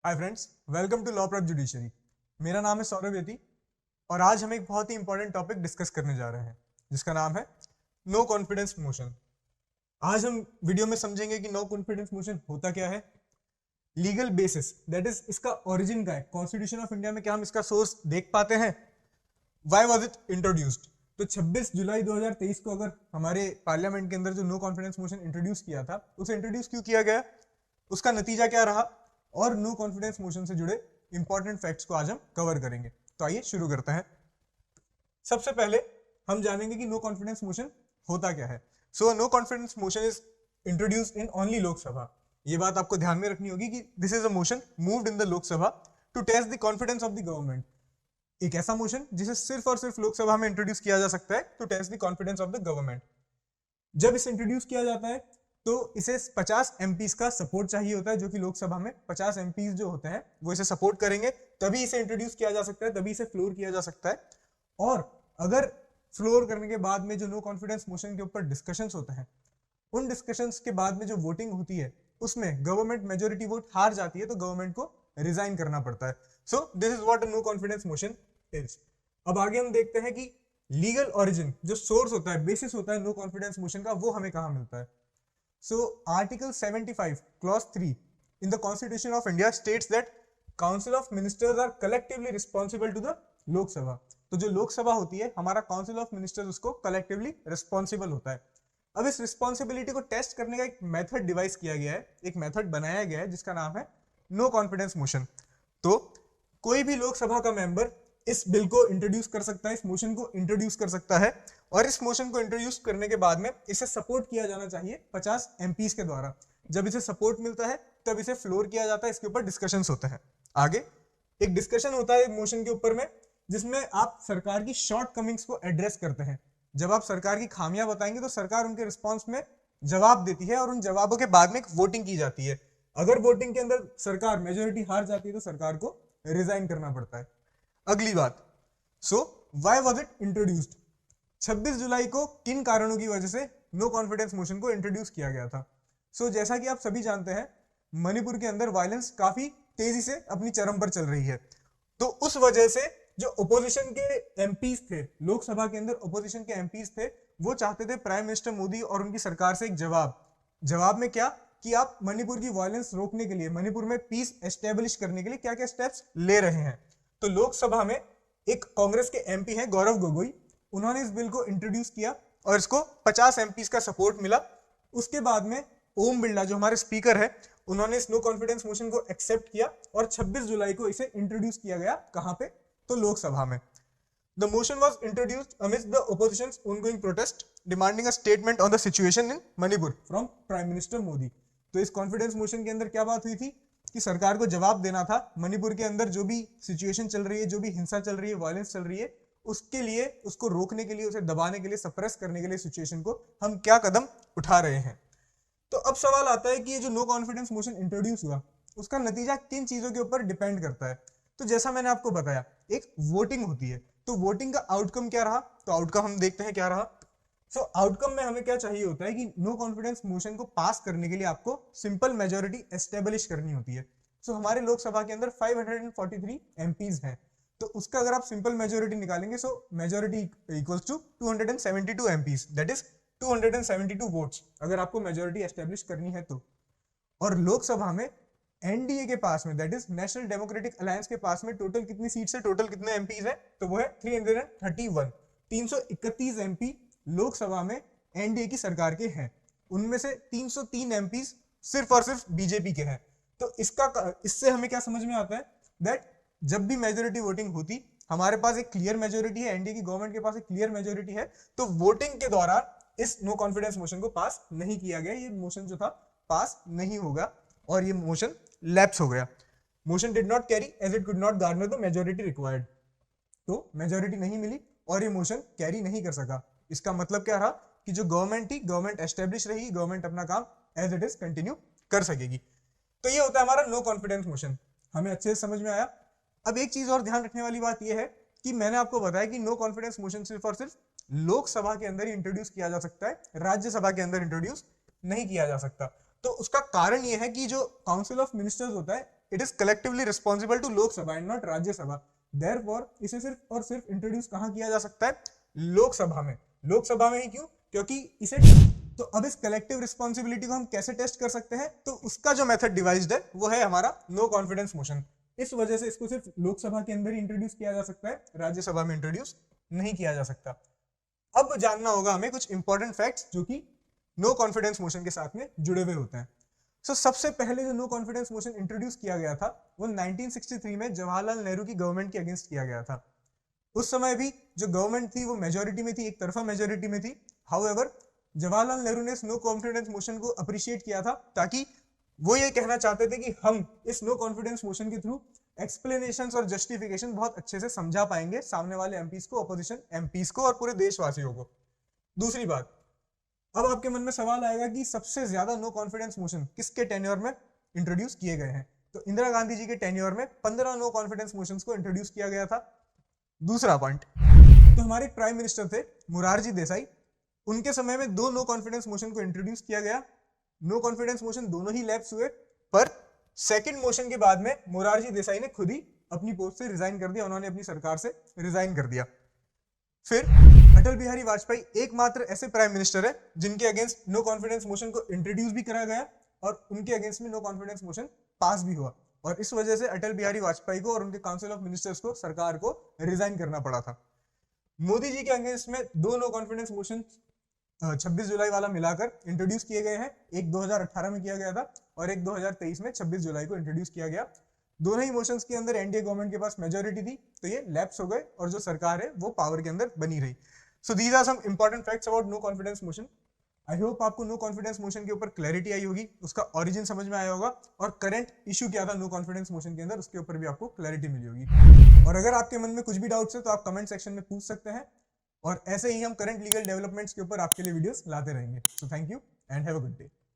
Hi friends, welcome to law prep judiciary. मेरा नाम है सौरभ यति और आज हम एक बहुत ही इंपॉर्टेंट टॉपिक डिस्कस करने जा रहे हैं जिसका नाम है नो कॉन्फिडेंस मोशन। आज हम वीडियो में समझेंगे कि नो कॉन्फिडेंस मोशन होता क्या है, लीगल बेसिस दैट इज इसका ओरिजिन क्या है, कॉन्स्टिट्यूशन ऑफ इंडिया में क्या हम इसका सोर्स देख पाते हैं, व्हाई वाज इट इंट्रोड्यूस्ड। तो 26 जुलाई 2023 को अगर हमारे पार्लियामेंट के अंदर जो नो कॉन्फिडेंस मोशन इंट्रोड्यूस किया था उसे इंट्रोड्यूस क्यों किया गया, उसका नतीजा क्या रहा और नो कॉन्फिडेंस मोशन से जुड़े इंपॉर्टेंट फैक्ट्स को आज हम कवर करेंगे। तो आइए शुरू करते हैं। सबसे पहले हम जानेंगे कि नो कॉन्फिडेंस मोशन होता क्या है। So no confidence motion is introduced in only Lok Sabha. ये बात आपको ध्यान में रखनी होगी कि this is a motion moved in the Lok Sabha to test the confidence of the government. एक ऐसा मोशन जिसे सिर्फ और सिर्फ लोकसभा में इंट्रोड्यूस किया जा सकता है to test the confidence of the government. जब इसे इंट्रोड्यूस किया जाता है तो इसे 50 एमपीज का सपोर्ट चाहिए होता है, जो कि लोकसभा में 50 एमपीज जो होते हैं वो इसे सपोर्ट करेंगे, तभी इसे इंट्रोड्यूस किया जा सकता है, तभी इसे फ्लोर किया जा सकता है। और अगर फ्लोर करने के बाद में जो नो कॉन्फिडेंस मोशन के ऊपर डिस्कशंस होते हैं, उन डिस्कशंस के बाद में जो वोटिंग होती है उसमें गवर्नमेंट मेजोरिटी वोट हार जाती है तो गवर्नमेंट को रिजाइन करना पड़ता है। So this is what no confidence motion is. अब आगे हम देखते हैं कि लीगल ओरिजिन, जो सोर्स होता है, बेसिस होता है नो कॉन्फिडेंस मोशन का, वो हमें कहां मिलता है। So Article 75 Clause 3 in the Constitution of India states that Council of Ministers are collectively responsible to the Lok Sabha। तो जो लोक सभा होती है, हमारा काउंसिल ऑफ मिनिस्टर्स उसको कलेक्टिवली रिस्पॉन्सिबल होता है। अब इस रिस्पॉन्सिबिलिटी को टेस्ट करने का एक मेथड डिवाइस किया गया है, एक मेथड बनाया गया है जिसका नाम है नो कॉन्फिडेंस मोशन। तो कोई भी लोकसभा का मेंबर इस बिल को इंट्रोड्यूस कर सकता है, इस मोशन को इंट्रोड्यूस कर सकता है और इस मोशन को इंट्रोड्यूस करने के बाद में इसे सपोर्ट किया जाना चाहिए 50 एमपीज के द्वारा। जब इसे सपोर्ट मिलता है तब इसे फ्लोर किया जाता है, इसके ऊपर डिस्कशंस होते हैं। आगे एक डिस्कशन होता है मोशन के ऊपर में जिसमें आप सरकार की शॉर्ट कमिंग्स को एड्रेस करते हैं। जब आप सरकार की खामियां बताएंगे तो सरकार उनके रिस्पॉन्स में जवाब देती है और उन जवाबों के बाद में एक वोटिंग की जाती है। अगर वोटिंग के अंदर सरकार मेजोरिटी हार जाती है तो सरकार को रिजाइन करना पड़ता है। अगली बात, so why was it introduced. 26 जुलाई को किन कारणों की वजह से नो कॉन्फिडेंस मोशन को इंट्रोड्यूस किया गया था। सो जैसा कि आप सभी जानते हैं, मणिपुर के अंदर वायलेंस काफी तेजी से अपनी चरम पर चल रही है। तो उस वजह से जो ओपोजिशन के एमपीज थे, लोकसभा के अंदर ओपोजिशन के एमपीज थे, वो चाहते थे प्राइम मिनिस्टर मोदी और उनकी सरकार से एक जवाब में क्या कि आप मणिपुर की वायलेंस रोकने के लिए, मणिपुर में पीस एस्टेब्लिश करने के लिए क्या क्या स्टेप्स ले रहे हैं। तो लोकसभा में एक कांग्रेस के एमपी हैं गौरव गोगोई, उन्होंने इस बिल को इंट्रोड्यूस किया और इसको 50 एमपीज का सपोर्ट मिला। उसके बाद में ओम बिरला जो हमारे स्पीकर है, उन्होंने इस नो कॉन्फिडेंस मोशन को एक्सेप्ट किया और 26 जुलाई को इसे इंट्रोड्यूस किया गया। कहां पे? तो लोकसभा में। The motion was introduced amidst the opposition's ongoing protest demanding a statement on the situation in Manipur from prime minister Modi. तो इस कॉन्फिडेंस मोशन के अंदर क्या बात हुई थी कि सरकार को जवाब देना था मणिपुर के अंदर जो भी सिचुएशन चल रही है, जो भी हिंसा चल रही है, वायलेंस चल रही है, उसके लिए, उसको रोकने के लिए, उसे दबाने के लिए, सप्रेस करने के लिए सिचुएशन को हम क्या कदम उठा रहे हैं। तो अब सवाल आता है कि ये जो नो कॉन्फिडेंस मोशन इंट्रोड्यूस हुआ उसका नतीजा किन चीजों के ऊपर डिपेंड करता है। तो जैसा मैंने आपको बताया, एक वोटिंग होती है, तो वोटिंग का आउटकम क्या रहा, तो आउटकम हम देखते हैं क्या रहा। सो आउटकम में हमें क्या चाहिए होता है कि नो कॉन्फिडेंस मोशन को पास करने के लिए आपको सिंपल मेजोरिटी एस्टेब्लिश करनी होती है। सो हमारे लोकसभा के अंदर 543 एमपीज हैं, तो उसका अगर आप सिंपल मेजोरिटी निकालेंगे, so majority equals to 272 MPs, that is 272 votes, अगर आपको मेजोरिटी एस्टेब्लिश करनी है तो। और लोकसभा में एनडीए के पास में, that is national democratic alliance के पास में टोटल कितनी सीट्स है, टोटल कितने एमपीज है, तो वो है 331। 331 एमपी लोकसभा में एनडीए की सरकार के हैं, उनमें से 303 एमपीज सिर्फ और सिर्फ बीजेपी के हैं। तो इससे हमें क्या समझ में आता है दैट जब भी मेजोरिटी वोटिंग होती, हमारे पास एक क्लियर मेजोरिटी है, एनडीए की गवर्नमेंट के पास एक क्लियर मेजोरिटी है, तो वोटिंग के दौरान इस नो कॉन्फिडेंस मोशन को पास नहीं किया गया, ये मोशन जो था पास नहीं होगा और ये मोशन लैप्स हो गया। Motion did not carry as it could not garner the majority required. तो मेजोरिटी नहीं मिली और ये मोशन कैरी नहीं कर सका। इसका मतलब क्या रहा कि जो गवर्नमेंट थी, गवर्नमेंट एस्टेब्लिश रही, गवर्नमेंट अपना काम एज इट इज कंटिन्यू कर सकेगी। तो ये होता है हमारा नो कॉन्फिडेंस मोशन। हमें अच्छे से समझ में आया। अब एक चीज और ध्यान रखने वाली बात यह है कि मैंने आपको बताया कि नो कॉन्फिडेंस मोशन सिर्फ और सिर्फ लोकसभा के अंदर ही इंट्रोड्यूस किया जा सकता है, राज्यसभा के अंदर इंट्रोड्यूस नहीं किया जा सकता। तो उसका कारण यह है कि जो काउंसिल ऑफ मिनिस्टर्स होता है, it is collectively responsible to Lok Sabha and not Rajya Sabha. Therefore इसे सिर्फ और सिर्फ इंट्रोड्यूस कहां किया जा सकता है? लोकसभा में। लोकसभा में ही क्यों? क्योंकि इसे तो अब इस कलेक्टिव रिस्पॉन्सिबिलिटी को हम कैसे टेस्ट कर सकते हैं? तो उसका जो मेथड डिवाइस्ड है वो है हमारा नो कॉन्फिडेंस मोशन। इस वजह से इसको सिर्फ लोकसभा के अंदर ही इंट्रोड्यूस किया जा सकता है, राज्यसभा में इंट्रोड्यूस नहीं किया जा सकता। अब जानना होगा हमें कुछ इंपॉर्टेंट फैक्ट्स जो कि नो कॉन्फिडेंस मोशन के साथ में जुड़े हुए होते हैं। सबसे पहले जो नो कॉन्फिडेंस मोशन इंट्रोड्यूस किया गया था वो 1963 में जवाहरलाल नेहरू की गवर्नमेंट के अगेंस्ट किया गया था। उस समय भी जो गवर्नमेंट थी वो मेजोरिटी में थी, एक तरफा मेजोरिटी में थी। हाउएवर जवाहरलाल नेहरू ने इस नो कॉन्फिडेंस मोशन को अप्रिशिएट किया था, ताकि वो ये कहना चाहते थे कि हम इस नो कॉन्फिडेंस मोशन के थ्रू एक्सप्लेनेशंस और जस्टिफिकेशन बहुत अच्छे से समझा पाएंगे सामने वाले एमपीज को, अपोजिशन एमपीज को और पूरे देशवासियों को। दूसरी बात, अब आपके मन में सवाल आएगा कि सबसे ज्यादा नो कॉन्फिडेंस मोशन किसके टेन्योर में इंट्रोड्यूस किए गए हैं? तो इंदिरा गांधी जी के टेन्योर में 15 नो कॉन्फिडेंस मोशंस को इंट्रोड्यूस किया गया था। दूसरा पॉइंट, तो हमारे प्राइम मिनिस्टर थे मोरारजी देसाई, उनके समय में 2 नो कॉन्फिडेंस मोशन को इंट्रोड्यूस किया गया। नो कॉन्फिडेंस मोशन दोनों ही लैप्स हुए, पर सेकंड मोशन के बाद में मोरारजी देसाई ने खुद ही अपनी पोस्ट से रिजाइन कर दिया, उन्होंने अपनी सरकार से रिजाइन कर दिया। फिर अटल बिहारी वाजपेयी एकमात्र ऐसे प्राइम मिनिस्टर है जिनके अगेंस्ट नो कॉन्फिडेंस मोशन को इंट्रोड्यूस भी करा गया और उनके अगेंस्ट में नो कॉन्फिडेंस मोशन पास भी हुआ, और इस वजह से अटल बिहारी वाजपेयी को और उनके काउंसिल ऑफ मिनिस्टर्स को, सरकार को रिजाइन करना पड़ा था। मोदी जी के अगेंस्ट में 2 नो कॉन्फिडेंस मोशन 26 जुलाई वाला मिलाकर इंट्रोड्यूस किए गए हैं। एक 2018 में किया गया था और एक 2023 में 26 जुलाई को इंट्रोड्यूस किया गया। दोनों ही मोशंस के अंदर एनडीए गवर्नमेंट के पास मेजोरिटी थी, तो ये लैप्स हो गए और जो सरकार है वो पावर के अंदर बनी रही। So these are some important facts about no confidence motion. I hope आपको नो कॉन्फिडेंस मोशन के ऊपर क्लैरिटी आई होगी, उसका ओरिजिन समझ में आया होगा और करंट इशू क्या था नो कॉन्फिडेंस मोशन के अंदर, उसके ऊपर भी आपको क्लैरिटी मिली होगी। और अगर आपके मन में कुछ भी डाउट्स है तो आप कमेंट सेक्शन में पूछ सकते हैं, और ऐसे ही हम करंट लीगल डेवलपमेंट्स के ऊपर आपके लिए वीडियोस लाते रहेंगे। So thank you and have a good day.